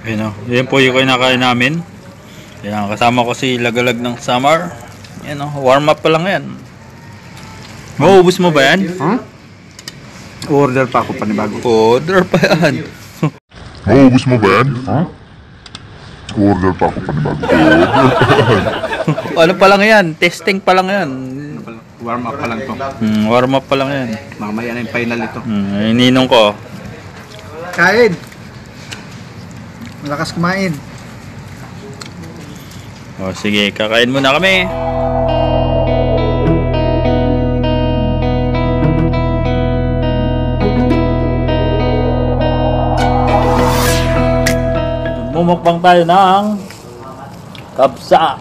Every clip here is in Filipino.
Ayun o. Yan po yung kinakain namin. Ayan, kasama ko si Lagalag ng Summer. Ayan o. Warm up pa lang yan. Mauubos mo ba yan? Huh? Order pa ako panibago. Order pa yan. Mauubos mo ba yan? Huh? Order pa ako panibago. Ano pa lang yan? Testing pa lang yan. Warm up pa lang to. Warm up pa lang yan. Mamaya na yung final ito. Ininong ko. Kain! Malakas kumain. O sige, kakain muna kami. Mumukbang tayo ng Kabsa.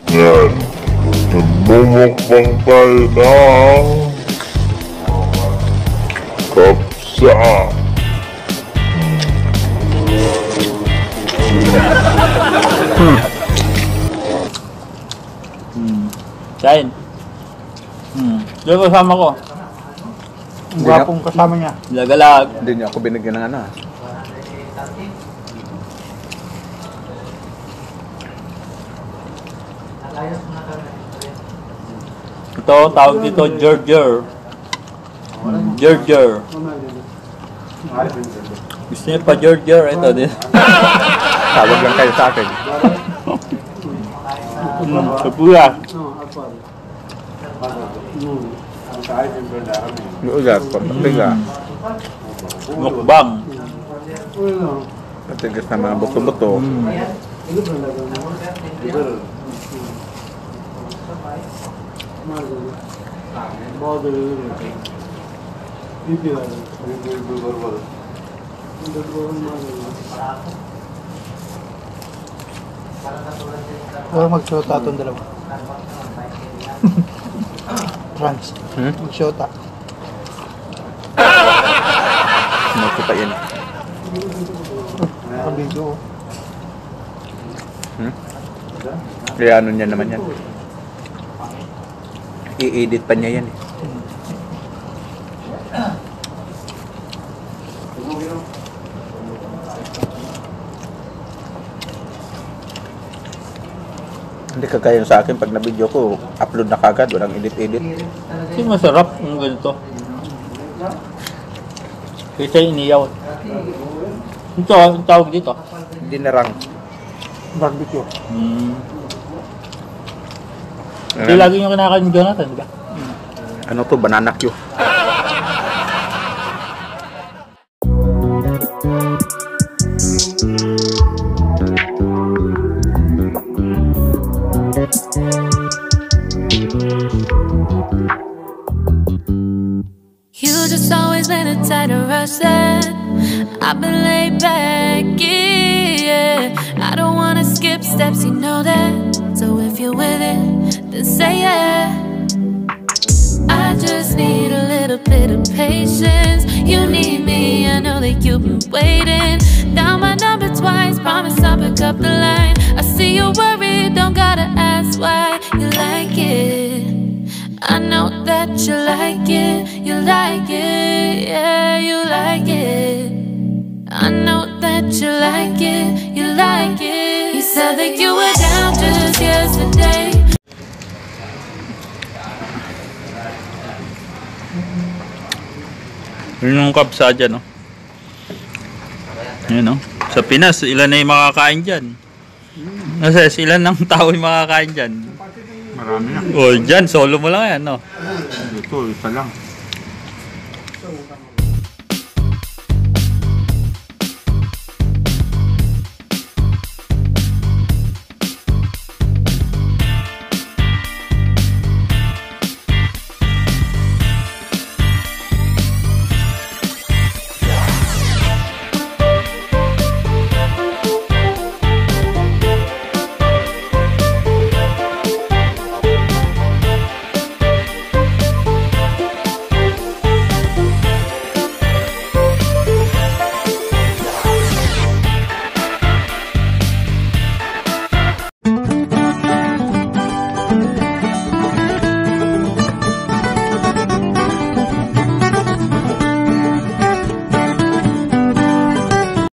Yan. Nagmumukbang tayo ng Kabsa. Kain. Yung kasama ko. Ang gwapong kasama niya. Lagalag. Hindi niya ako binigyan ng ano. Ito, tawag dito, Gerger. Gerger. Gusto niya pa Gerger? Ito din. Tawag lang kayo sa akin. Kapuya. Ugat, patiga. Mukbang. Patigas na mga buto-buto. Huwag mag-shota itong dalawa. Trans. Mag-shota. Makita yan. Pag-video. Kaya ano niya naman yan. I-edit pa niya yan eh. Hindi kagaya sa akin pag na-video ko, upload na kagad, walang edit-edit. Kasi masarap yung ganito. Kaysa iniyaw. Ito, ang tawag dito. Dinarang. Barbecue. Hindi lagi yung kinakain ni Jonathan, di ba? Ano to? Banana Q. You just always been a tighter rush that I've been laid back, yeah. I don't wanna skip steps, you know that. So if you're with it, then say yeah. I just need a little bit of patience. You need me, I know that you've been waiting. Down my number twice, promise I'll pick up the line. I see you worried, don't gotta ask why. You like it, I know that you like it. You like it, yeah, you like it. I know that you like it, you like it. You said that you were down just yesterday. Yun yung Kabsa dyan, no? Yun, no? Sa Pinas, ilan na yung makakain dyan? Kasi ilan ng tao yung makakain dyan? Marami na. O, dyan, solo mo lang yan, no? Ito, isa lang.